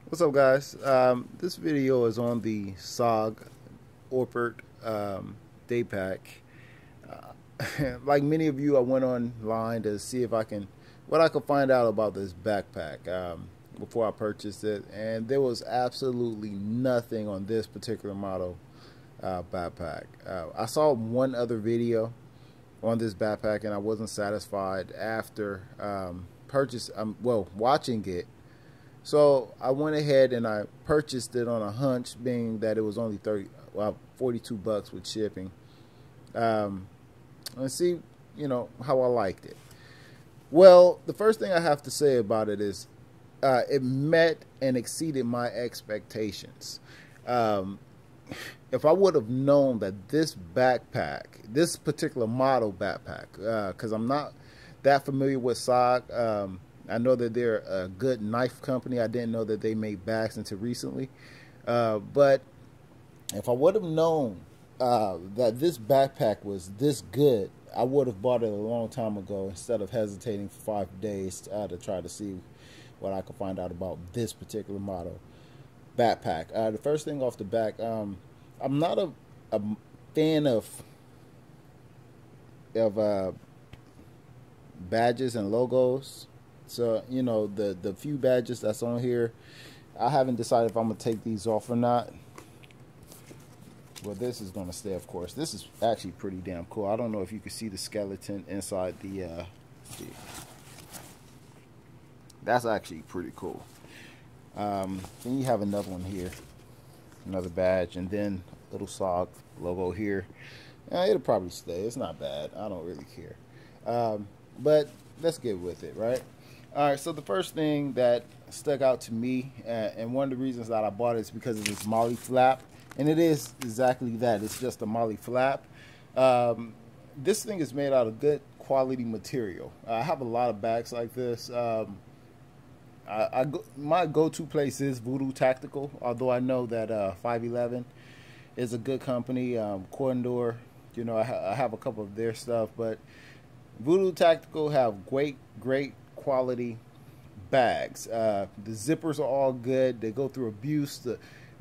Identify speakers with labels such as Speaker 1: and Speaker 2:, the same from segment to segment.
Speaker 1: What's up, guys? This video is on the SOG Opord Day Pack. Like many of you, I went online to see if what I could find out about this backpack before I purchased it, and there was absolutely nothing on this particular model backpack. I saw one other video on this backpack, and I wasn't satisfied after watching it. So I went ahead and I purchased it on a hunch, being that it was only 42 bucks with shipping. Let's see, how I liked it. Well, the first thing I have to say about it is it met and exceeded my expectations. If I would have known that this backpack, this particular model backpack, because I'm not that familiar with SOG. I know that they're a good knife company. I didn't know that they made bags until recently. But if I would have known that this backpack was this good, I would have bought it a long time ago instead of hesitating for 5 days to try to see what I could find out about this particular model backpack. The first thing off the back, I'm not a fan of badges and logos. So, the few badges that's on here, I haven't decided if I'm going to take these off or not. Well, this is going to stay, of course. This is actually pretty damn cool. I don't know if you can see the skeleton inside the, that's actually pretty cool. Then you have another one here, another badge, and then little SOG logo here. It'll probably stay. It's not bad. I don't really care. But let's get with it, right? All right, so the first thing that stuck out to me, and one of the reasons that I bought it is because of this MOLLE flap, and it is exactly that. It's just a MOLLE flap. This thing is made out of good quality material. I have a lot of bags like this. My go-to place is Voodoo Tactical, although I know that 511 is a good company. Condor, I have a couple of their stuff, but Voodoo Tactical have great quality bags. The zippers are all good. They go through abuse.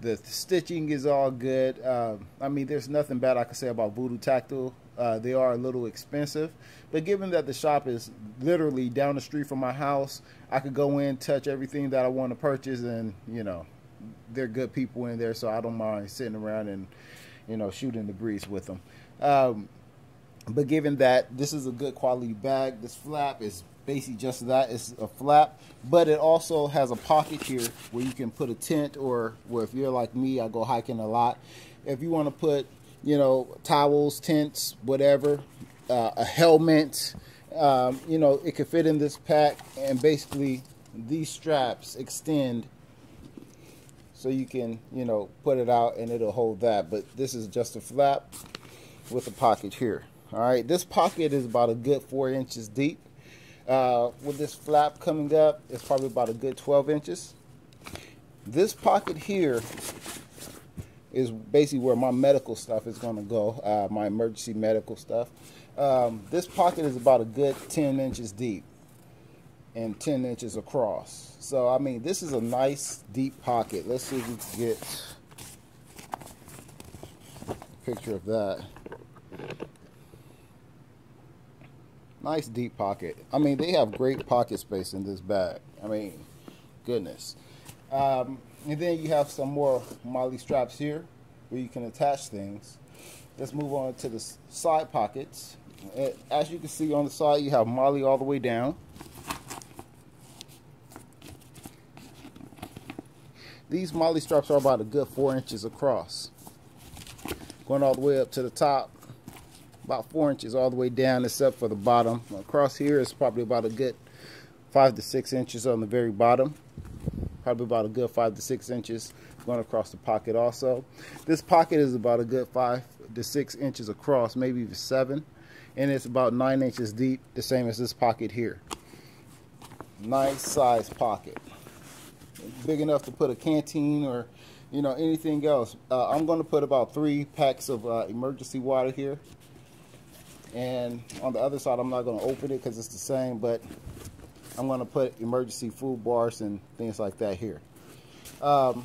Speaker 1: The stitching is all good. I mean, there's nothing bad I can say about Voodoo Tactical. They are a little expensive, but given that the shop is literally down the street from my house, I could go in, touch everything that I want to purchase, and they're good people in there, so I don't mind sitting around and shooting the breeze with them. But given that this is a good quality bag, this flap is basically just that. It's a flap, but it also has a pocket here where you can put a tent, or where if you're like me, I go hiking a lot. If you want to put, towels, tents, whatever, a helmet, it could fit in this pack. And basically these straps extend so you can, put it out and it'll hold that. But this is just a flap with a pocket here. All right, this pocket is about a good 4 inches deep. With this flap coming up, it's probably about a good 12 inches. This pocket here is basically where my medical stuff is going to go, my emergency medical stuff. This pocket is about a good 10 inches deep and 10 inches across. So, I mean, this is a nice deep pocket. Let's see if we can get a picture of that. Nice deep pocket. I mean, they have great pocket space in this bag. I mean, goodness. And then you have some more MOLLE straps here where you can attach things. Let's move on to the side pockets. As you can see on the side, you have MOLLE all the way down. These MOLLE straps are about a good 4 inches across, going all the way up to the top. About 4 inches all the way down, except for the bottom. Across here is probably about a good 5 to 6 inches on the very bottom. Probably about a good 5 to 6 inches going across the pocket also. This pocket is about a good 5 to 6 inches across, maybe even 7. And it's about 9 inches deep, the same as this pocket here. Nice size pocket. Big enough to put a canteen or, anything else. I'm going to put about 3 packs of emergency water here. And on the other side, I'm not going to open it because it's the same, but I'm going to put emergency food bars and things like that here. Let's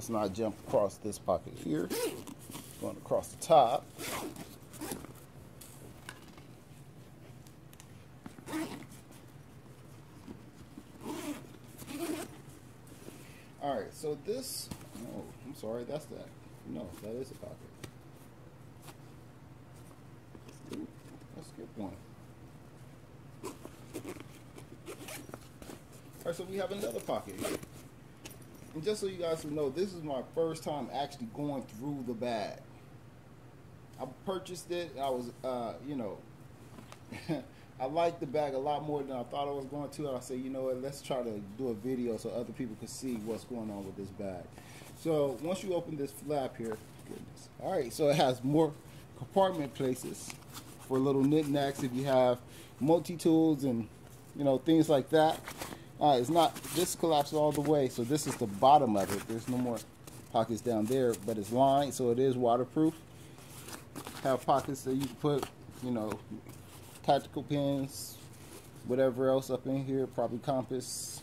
Speaker 1: not jump across this pocket here. Going across the top. All right, so this, no, I'm sorry, that's that. No, that is a pocket. Ooh, let's skip one. All right, so we have another pocket here. And just so you guys know, this is my first time actually going through the bag. I purchased it. I was, you know, I liked the bag a lot more than I thought I was going to. And I said, you know what, let's try to do a video so other people can see what's going on with this bag. So once you open this flap here, goodness. All right, so it has more compartment places for little knickknacks if you have multi-tools and, you know, things like that. It's not, this collapses all the way, so this is the bottom of it. There's no more pockets down there, but it's lined, so it is waterproof. Have pockets that you can put, you know, tactical pins, whatever else up in here, probably compass.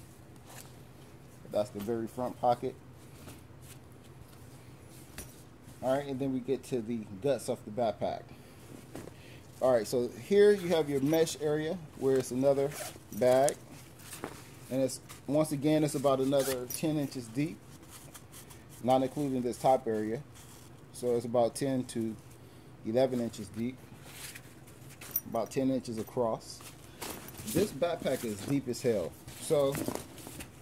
Speaker 1: That's the very front pocket. All right, and then we get to the guts of the backpack. All right, so here you have your mesh area where it's another bag. And it's, once again, it's about another 10 inches deep, not including this top area. So it's about 10 to 11 inches deep, about 10 inches across. This backpack is deep as hell. So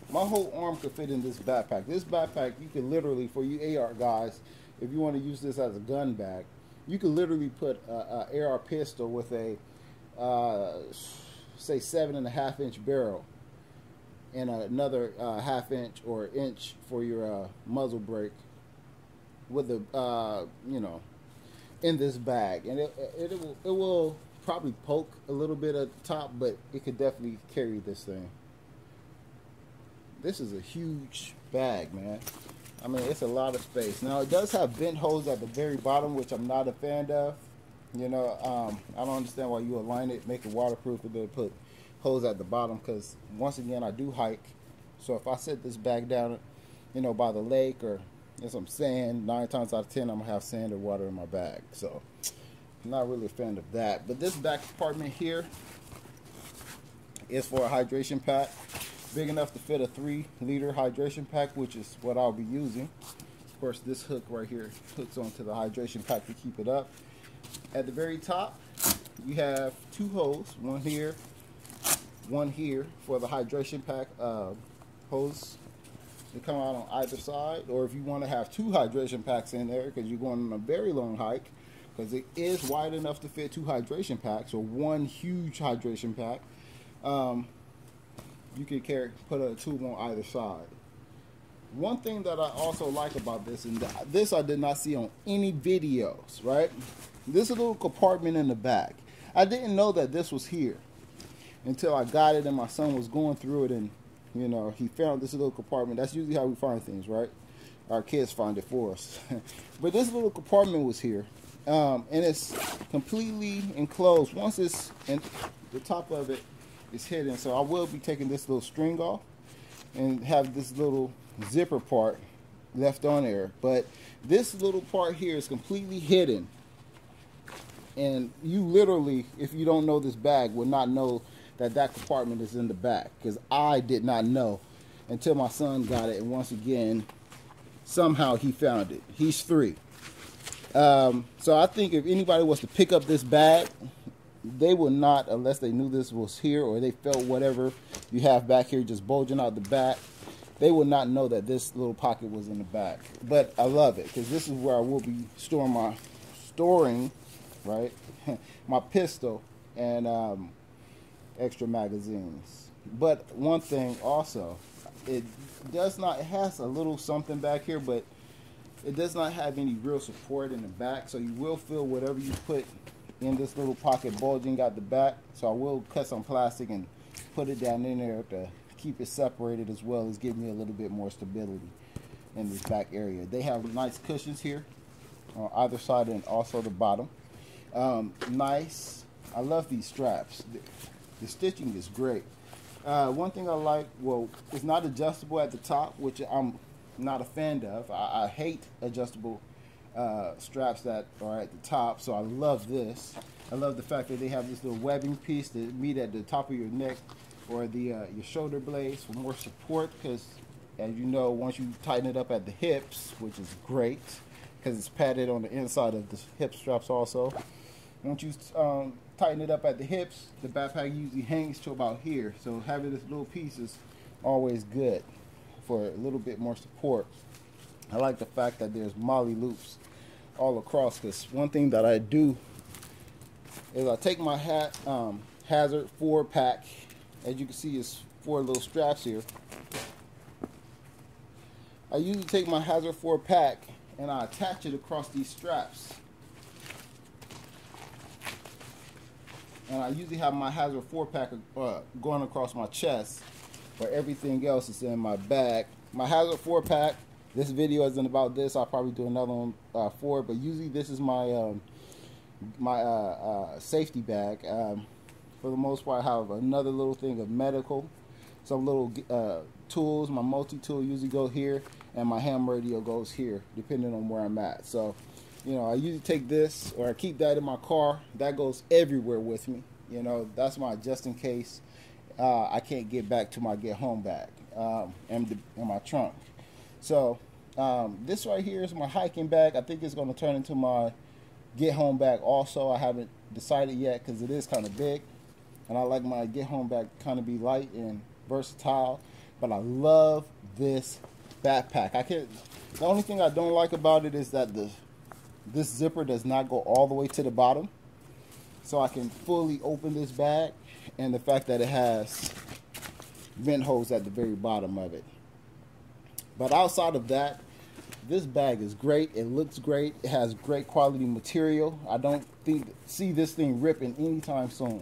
Speaker 1: my whole arm could fit in this backpack. This backpack, you could literally, for you AR guys, if you want to use this as a gun bag, you could literally put a AR pistol with a, say, 7.5 inch barrel and another half inch or inch for your muzzle brake with the you know, in this bag, and it will probably poke a little bit at the top, but it could definitely carry this thing. This is a huge bag, man. I mean, it's a lot of space. Now it does have vent holes at the very bottom, which I'm not a fan of. You know, I don't understand why you align it, make it waterproof, and then put holes at the bottom, because once again, I do hike. So if I set this bag down, you know, by the lake or in some sand, 9 times out of 10 I'm gonna have sand or water in my bag. So I'm not really a fan of that. But this back compartment here is for a hydration pack, big enough to fit a 3-liter hydration pack, which is what I'll be using. Of course, this hook right here hooks onto the hydration pack to keep it up. At the very top, you have 2 holes, one here, one here, for the hydration pack hose. They come out on either side, or if you want to have 2 hydration packs in there because you're going on a very long hike, because it is wide enough to fit 2 hydration packs or 1 huge hydration pack. You can put a tube on either side. One thing that I also like about this, and this I did not see on any videos, right? This little compartment in the back. I didn't know that this was here until I got it and my son was going through it, and you know, he found this little compartment. That's usually how we find things, right? Our kids find it for us. But this little compartment was here, and it's completely enclosed. Once it's in, the top of it is hidden, so I will be taking this little string off and have this little zipper part left on there. But this little part here is completely hidden, and you literally, if you don't know this bag, would not know that that compartment is in the back, because I did not know until my son got it, and once again, somehow he found it. He's 3. So I think if anybody was to pick up this bag, they would not, unless they knew this was here or they felt whatever you have back here just bulging out the back, they would not know that this little pocket was in the back. But I love it, because this is where I will be storing right, my pistol and extra magazines. But one thing also, it does not, it has a little something back here, but it does not have any real support in the back, so you will feel whatever you put in this little pocket bulging out the back. So I will cut some plastic and put it down in there to keep it separated, as well as give me a little bit more stability in this back area. They have nice cushions here on either side and also the bottom. Nice. I love these straps. The stitching is great. One thing I like, well, it's not adjustable at the top, which I'm not a fan of. I hate adjustable straps that are at the top, so I love this. I love the fact that they have this little webbing piece that meet at the top of your neck or the your shoulder blades for more support, because as you know, once you tighten it up at the hips, which is great because it's padded on the inside of the hip straps also. Once you tighten it up at the hips, the backpack usually hangs to about here, so having this little piece is always good for a little bit more support. I like the fact that there's molly loops all across, because one thing that I do is I take my Hazard 4 pack. As you can see, it's 4 little straps here. I usually take my Hazard 4 pack and I attach it across these straps. And I usually have my Hazard 4 pack going across my chest, where everything else is in my bag. My Hazard 4 pack, this video isn't about this. I'll probably do another one for it, but usually this is my safety bag. For the most part, I have another little thing of medical, some little tools. My multi-tool usually go here, and my ham radio goes here, depending on where I'm at. So, you know, I usually take this, or I keep that in my car. That goes everywhere with me. You know, that's my just in case I can't get back to my get home bag and my trunk. So this right here is my hiking bag. I think it's going to turn into my get home bag also. I haven't decided yet because it is kind of big, and I like my get home bag kind of be light and versatile. But I love this backpack. The only thing I don't like about it is that this zipper does not go all the way to the bottom, so I can fully open this bag, and the fact that it has vent holes at the very bottom of it. But outside of that, this bag is great. It looks great. It has great quality material. I don't see this thing ripping anytime soon,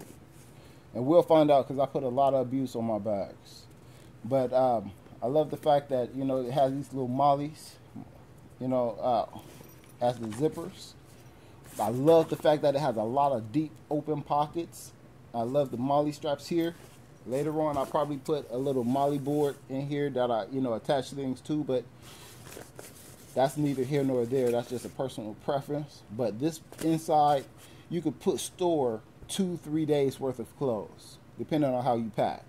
Speaker 1: and we'll find out because I put a lot of abuse on my bags. But I love the fact that, you know, it has these little mollies, you know, as the zippers. I love the fact that it has a lot of deep open pockets. I love the molly straps here. Later on, I'll probably put a little molly board in here that I, you know, attach things to, but that's neither here nor there. That's just a personal preference. But this inside, you could store 2-3 days worth of clothes, depending on how you pack.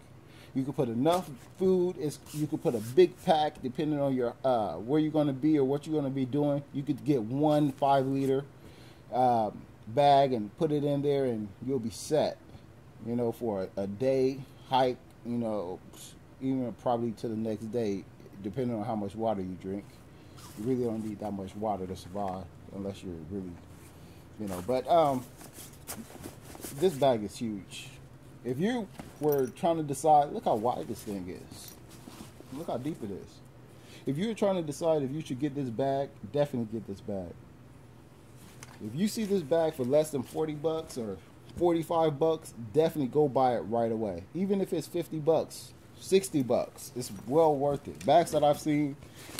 Speaker 1: You could put enough food. You could put a big pack, depending on your where you're going to be or what you're going to be doing. You could get 1 5-liter bag and put it in there, and you'll be set, you know, for a day hike, you know, even probably to the next day, depending on how much water you drink. You really don't need that much water to survive unless you're really, you know. But this bag is huge. If you were trying to decide, look how wide this thing is. Look how deep it is. If you're trying to decide if you should get this bag, definitely get this bag. If you see this bag for less than 40 bucks or 45 bucks, definitely go buy it right away. Even if it's 50 bucks, 60 bucks, it's well worth it. Bags that I've seen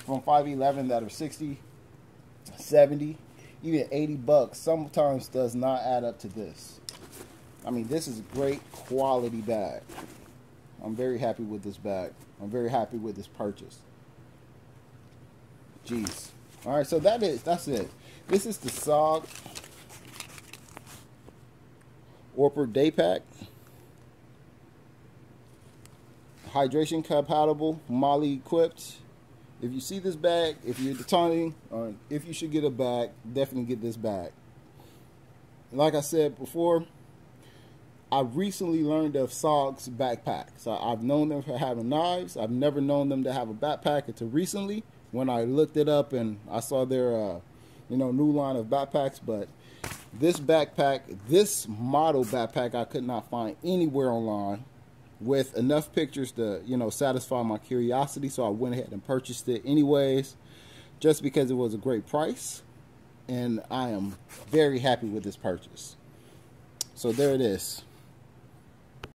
Speaker 1: from 511 that are 60, 70, even 80 bucks sometimes does not add up to this. I mean, this is a great quality bag. I'm very happy with this bag. I'm very happy with this purchase. Jeez. All right, so that's it. This is the SOG Opord Day Pack. Hydration compatible, molly equipped. If you see this bag, if you're determining on if you should get a bag, definitely get this bag. Like I said before, I recently learned of SOG's backpacks. I've known them for having knives. I've never known them to have a backpack until recently when I looked it up and I saw their you know, new line of backpacks. But this backpack, this model backpack, I could not find anywhere online with enough pictures to, you know, satisfy my curiosity. So I went ahead and purchased it anyways, just because it was a great price, and I am very happy with this purchase. So there it is.